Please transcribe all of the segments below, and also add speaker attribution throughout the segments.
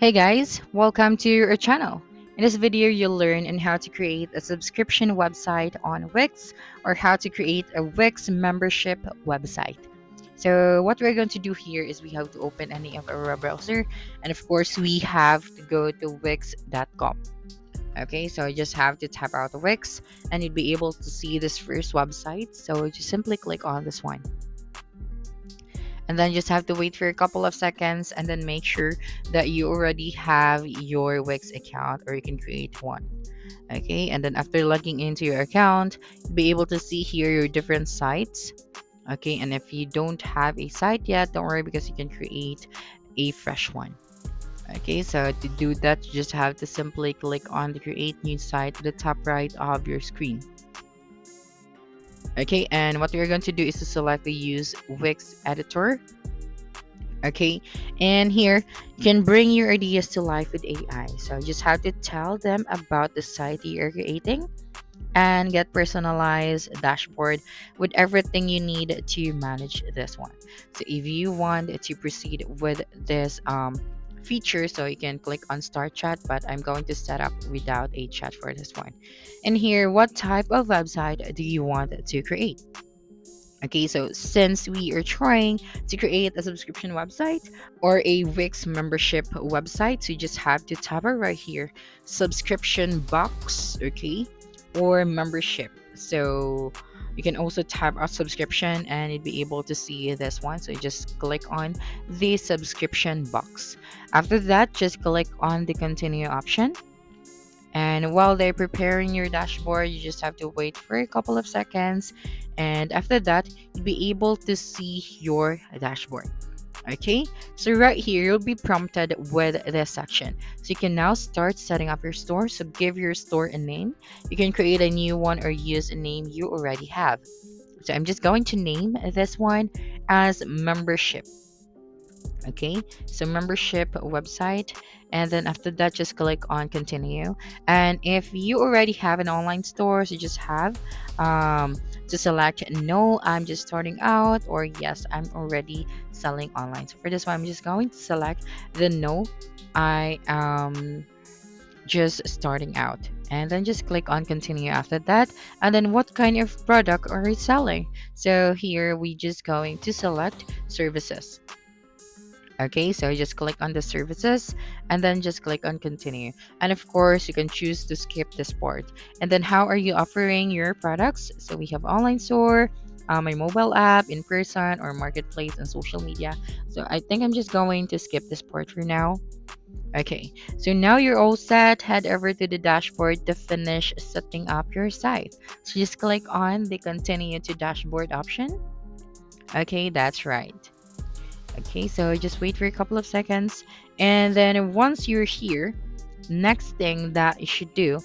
Speaker 1: Hey guys, welcome to our channel. In this video, you'll learn on how to create a subscription website on Wix or how to create a Wix membership website. So what we're going to do here is we have to open any of our web browser, and of course we have to go to wix.com. Okay, so you just have to type out Wix and you'd be able to see this first website. So just simply click on this one and then just have to wait for a couple of seconds and then make sure that you already have your Wix account or you can create one. Okay, and then after logging into your account, you'll be able to see here your different sites. Okay, and if you don't have a site yet, don't worry because you can create a fresh one. Okay, so to do that, you just have to simply click on the create new site at the top right of your screen. Okay, and what we're going to do is to select the use Wix editor. Okay, and here you can bring your ideas to life with AI. So you just have to tell them about the site you're creating and get personalized dashboard with everything you need to manage this one. So if you want to proceed with this feature, so you can click on start chat, but I'm going to set up without a chat for this one. And here, what type of website do you want to create? Okay, so since we are trying to create a subscription website or a Wix membership website, so you just have to tap it right here, subscription box, okay, or membership. So you can also tap a subscription and you'd be able to see this one. So you just click on the subscription box. After that, just click on the continue option. And while they're preparing your dashboard, you just have to wait for a couple of seconds. And after that, you'll be able to see your dashboard. Okay, so right here, you'll be prompted with this section. So you can now start setting up your store. So give your store a name. You can create a new one or use a name you already have. So I'm just going to name this one as membership. Okay, so membership website, and then after that just click on continue. And if you already have an online store, so you just have to select no, I'm just starting out, or yes, I'm already selling online. So for this one, I'm just going to select the no, I am just starting out, and then just click on continue after that. And then what kind of product are you selling? So here we just going to select services. Okay, so just click on the services and then just click on continue. And of course, you can choose to skip this part. And then how are you offering your products? So we have online store, my mobile app, in person, or marketplace and social media. So I think I'm just going to skip this part for now. Okay, so now you're all set. Head over to the dashboard to finish setting up your site. So just click on the continue to dashboard option. Okay, that's right. Okay, so just wait for a couple of seconds, and then once you're here, next thing that you should do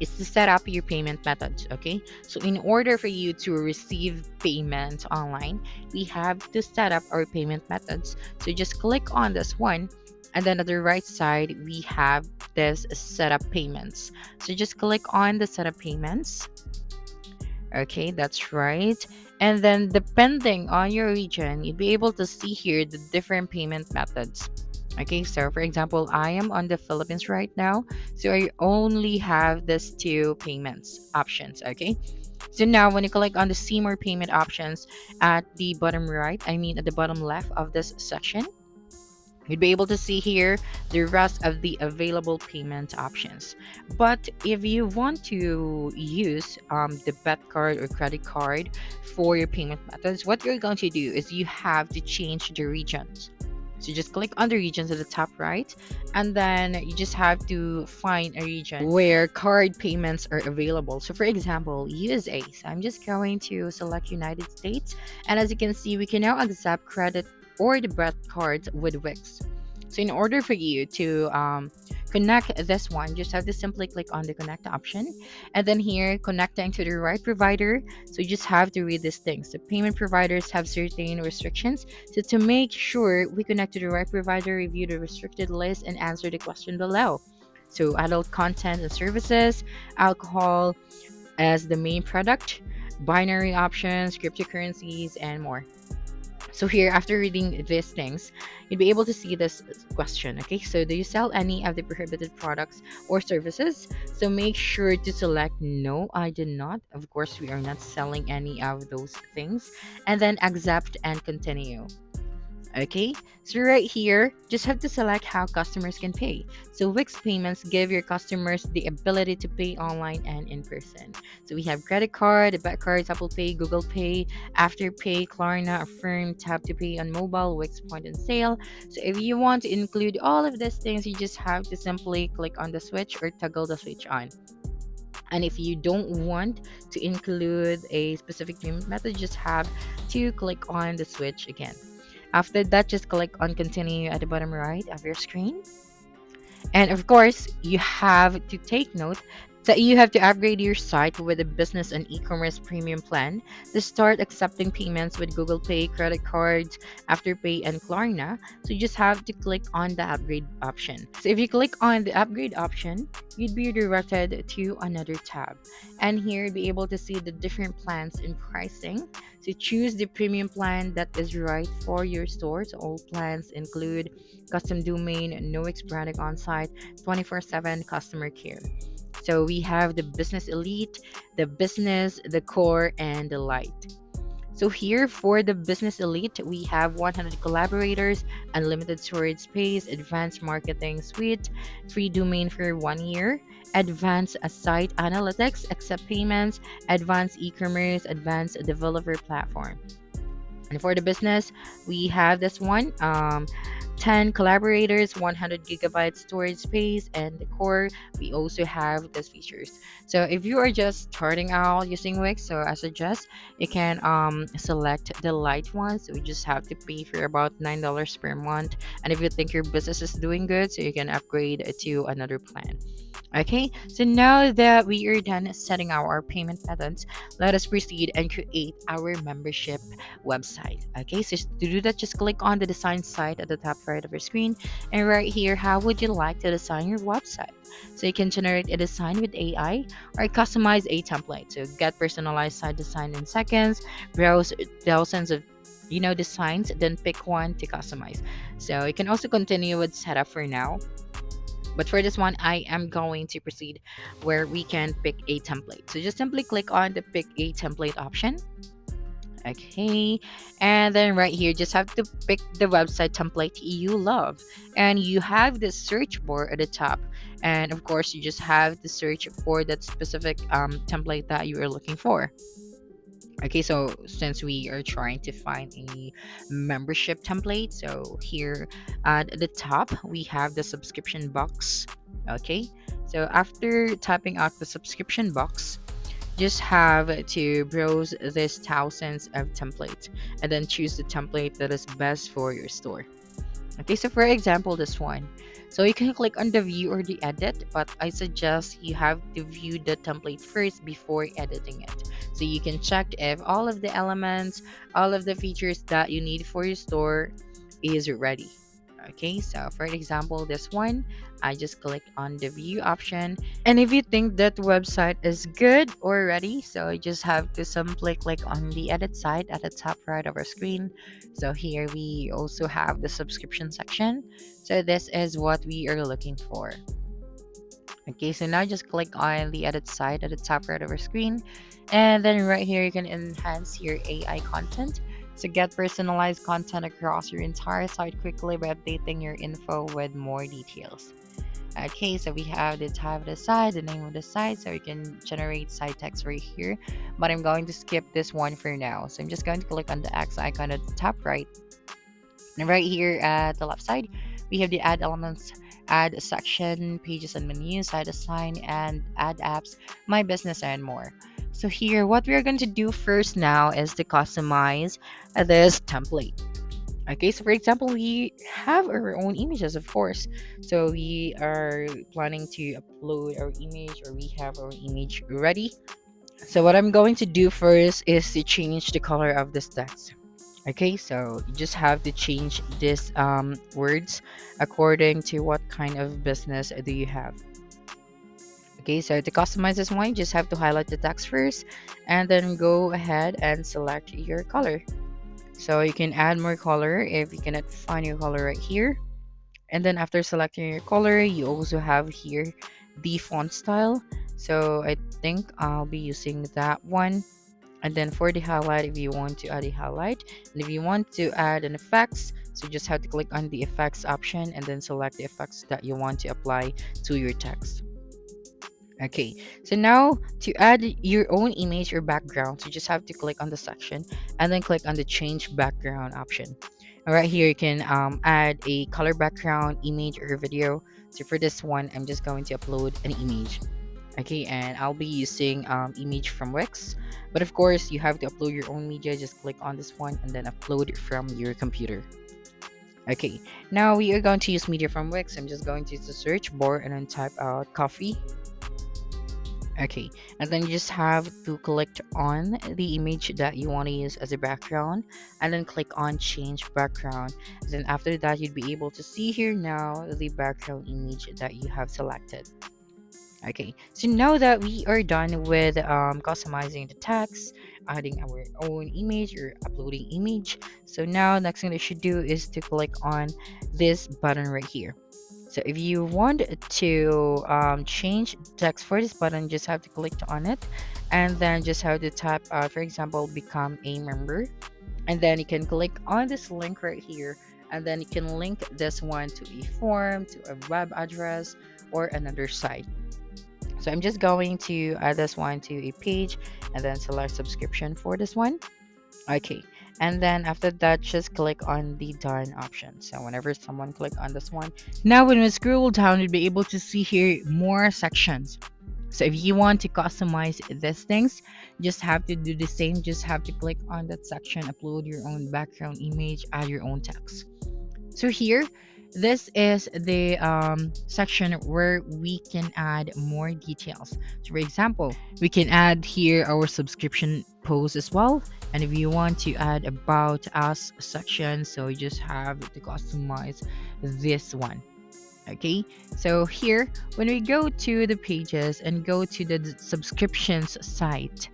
Speaker 1: is to set up your payment methods. Okay, so in order for you to receive payment online, we have to set up our payment methods. So just click on this one, and then at the right side we have this setup payments. So just click on the setup payments. Okay, that's right. And then depending on your region, you'll be able to see here the different payment methods. Okay, so for example, I am on the Philippines right now, so I only have these two payments options. Okay, so now when you click on the see more payment options at the bottom right, I mean at the bottom left of this section, you'd be able to see here the rest of the available payment options. But if you want to use debit card or credit card for your payment methods, what you're going to do is you have to change the regions. So just click on the regions at the top right, and then you just have to find a region where card payments are available. So for example, USA. So I'm just going to select United States, and as you can see, we can now accept credit or debit cards with Wix. So in order for you to connect this one, just have to simply click on the connect option, and then here connecting to the right provider. So you just have to read these things. The payment providers have certain restrictions. So to make sure we connect to the right provider, review the restricted list and answer the question below. So adult content and services, alcohol as the main product, binary options, cryptocurrencies, and more. So here, after reading these things, you'd be able to see this question. Okay, so do you sell any of the prohibited products or services? So make sure to select no, I do not. Of course, we are not selling any of those things. And then accept and continue. Okay, so right here, just have to select how customers can pay. So Wix payments give your customers the ability to pay online and in person. So we have credit card, debit cards, Apple Pay, Google Pay, Afterpay, Klarna, Affirm, Tap to Pay on mobile, Wix Point and Sale. So if you want to include all of these things, you just have to simply click on the switch or toggle the switch on. And if you don't want to include a specific payment method, just have to click on the switch again. After that, just click on continue at the bottom right of your screen. And of course, you have to take note that you have to upgrade your site with a business and e-commerce premium plan to start accepting payments with Google Pay, credit cards, Afterpay, and Klarna. So you just have to click on the upgrade option. So if you click on the upgrade option, you'd be redirected to another tab. And here you'll be able to see the different plans and pricing. So choose the premium plan that is right for your store. So all plans include custom domain, no branding on site, 24/7 customer care. So we have the business elite, the business, the core, and the light. So here for the business elite, we have 100 collaborators, unlimited storage space, advanced marketing suite, free domain for 1 year, advanced site analytics, accept payments, advanced e-commerce, advanced developer platform. And for the business, we have this one. 10 collaborators, 100 gigabyte storage space, and the core, we also have these features. So if you are just starting out using Wix, so I suggest you can select the light one. So you just have to pay for about $9 per month. And if you think your business is doing good, so you can upgrade to another plan. Okay, so now that we are done setting our payment methods, let us proceed and create our membership website. Okay, so to do that, just click on the design site at the top right of your screen, and right here, how would you like to design your website? So you can generate a design with AI or customize a template. So get personalized site design in seconds, browse thousands of designs, then pick one to customize. So you can also continue with setup for now, but for this one, I am going to proceed where we can pick a template. So just simply click on the pick a template option. Okay, and then right here, just have to pick the website template you love. And you have the search bar at the top. And of course, you just have to search for that specific template that you are looking for. Okay, so since we are trying to find a membership template, so here at the top we have the subscription box. Okay, so after typing out the subscription box, just have to browse these thousands of templates and then choose the template that is best for your store. Okay, so for example, this one. So you can click on the view or the edit, but I suggest you have to view the template first before editing it. So you can check if all of the elements, all of the features that you need for your store is ready. Okay, so for example, this one, I just click on the view option. And if you think that website is good or ready, so you just have to simply click on the edit side at the top right of our screen. So here we also have the subscription section. So this is what we are looking for. Okay, so now just click on the edit side at the top right of our screen. And then right here, you can enhance your AI content. So get personalized content across your entire site quickly by updating your info with more details. Okay, so we have the type of the site, the name of the site, so you can generate site text right here. But I'm going to skip this one for now. So I'm just going to click on the X icon at the top right. And right here at the left side, we have the add elements, add section, pages and menus, site design, and add apps, my business, and more. So here, what we are going to do first now is to customize this template. Okay, so for example, we have our own images, of course. So we are planning to upload our image, or we have our image ready. So what I'm going to do first is to change the color of this text. Okay, so you just have to change these words according to what kind of business do you have. Okay, so to customize this one, you just have to highlight the text first and then go ahead and select your color. So you can add more color if you cannot find your color right here. And then after selecting your color, you also have here the font style. So I think I'll be using that one. And then for the highlight, if you want to add a highlight, and if you want to add an effects, so just have to click on the effects option and then select the effects that you want to apply to your text. Okay, so now to add your own image or background, so you just have to click on the section and then click on the change background option. All right, here you can add a color background, image, or video. So for this one, I'm just going to upload an image. Okay, and I'll be using image from Wix, but of course you have to upload your own media. Just click on this one and then upload it from your computer. Okay, now we are going to use media from Wix. I'm just going to use the search bar and then type out coffee. Okay, and then you just have to click on the image that you want to use as a background and then click on change background. Then after that, you'd be able to see here now the background image that you have selected. Okay, so now that we are done with customizing the text, adding our own image or uploading image, so now next thing that you should do is to click on this button right here. So if you want to change text for this button, just have to click on it and then just have to type out, for example, become a member. And then you can click on this link right here and then you can link this one to a form, to a web address, or another site. So I'm just going to add this one to a page and then select subscription for this one. Okay, and then after that, just click on the done option. So whenever someone click on this one, now when we scroll down, you'll be able to see here more sections. So if you want to customize these things, just have to do the same. Just have to click on that section, upload your own background image, add your own text. So here, this is the section where we can add more details. So for example, we can add here our subscription post as well. And if you want to add about us section, so you just have to customize this one. Okay, so here when we go to the pages and go to the subscriptions site,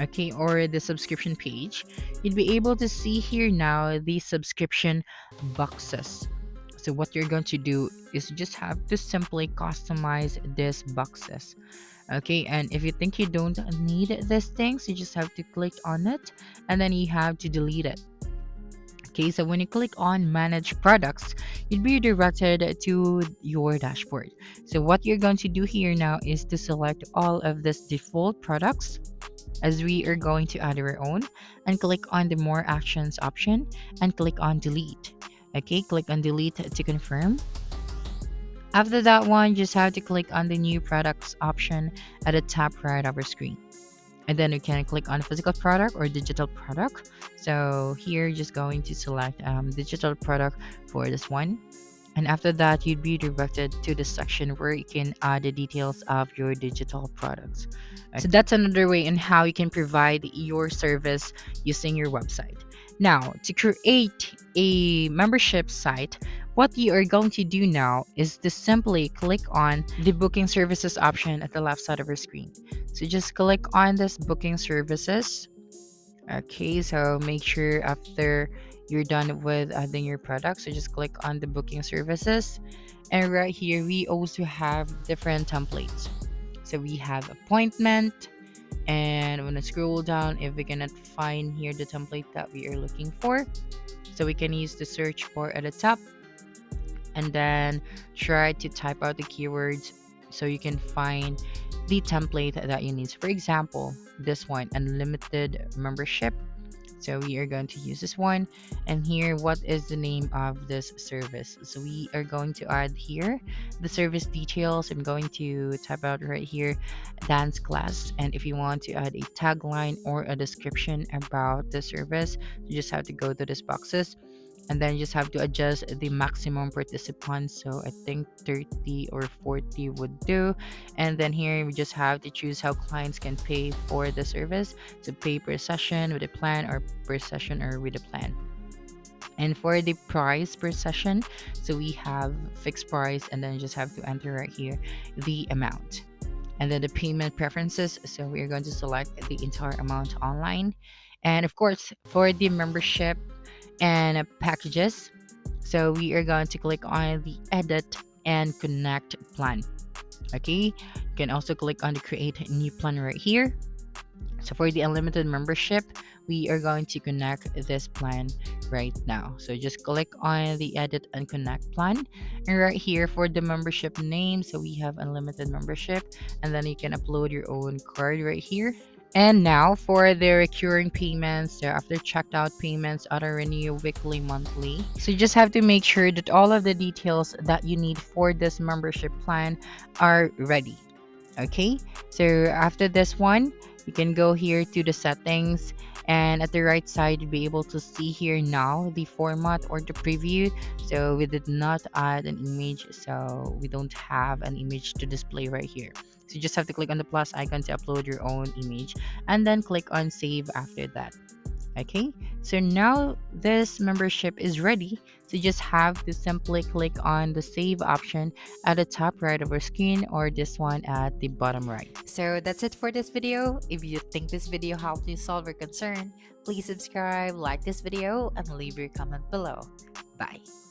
Speaker 1: okay, or the subscription page, you'd be able to see here now the subscription boxes. So what you're going to do is just have to simply customize these boxes. Okay, and if you think you don't need these things, you just have to click on it and then you have to delete it. Okay, so when you click on manage products, you'd be redirected to your dashboard. So what you're going to do here now is to select all of these default products, as we are going to add our own, and click on the more actions option and click on delete. Okay, click on delete to confirm. After that one, just have to click on the new products option at the top right of our screen. And then we can click on physical product or digital product. So here, just going to select digital product for this one. And after that, you'd be directed to the section where you can add the details of your digital products. So that's another way in how you can provide your service using your website. Now, to create a membership site, what you are going to do now is to simply click on the booking services option at the left side of your screen. So just click on this booking services. Okay, so make sure after you're done with adding your product, so just click on the booking services. And right here, we also have different templates. So we have appointment, and when I scroll down, if we cannot find here the template that we are looking for, so we can use the search bar at the top and then try to type out the keywords so you can find the template that you need. So for example, this one, unlimited membership. So we are going to use this one. And here, what is the name of this service? So we are going to add here the service details. I'm going to type out right here dance class. And if you want to add a tagline or a description about the service, you just have to go to these boxes. And then you just have to adjust the maximum participants. So I think 30 or 40 would do. And then here we just have to choose how clients can pay for the service. So pay per session with a plan, or per session or with a plan. And for the price per session, so we have fixed price, and then you just have to enter right here the amount. And then the payment preferences, so we are going to select the entire amount online. And of course, for the membership, and packages. So we are going to click on the edit and connect plan. Okay, you can also click on the create new plan right here. So for the unlimited membership, we are going to connect this plan right now. So just click on the edit and connect plan. And right here for the membership name, so we have unlimited membership, and then you can upload your own card right here. And now for the recurring payments, so after checked out payments, auto renew weekly, monthly. So you just have to make sure that all of the details that you need for this membership plan are ready. Okay, so after this one, you can go here to the settings, and at the right side you'll be able to see here now the format or the preview. So we did not add an image, so we don't have an image to display right here. So you just have to click on the plus icon to upload your own image, and then click on save after that. Okay, so now this membership is ready. So you just have to simply click on the save option at the top right of our screen, or this one at the bottom right. So that's it for this video. If you think this video helped you solve your concern, please subscribe, like this video, and leave your comment below. Bye.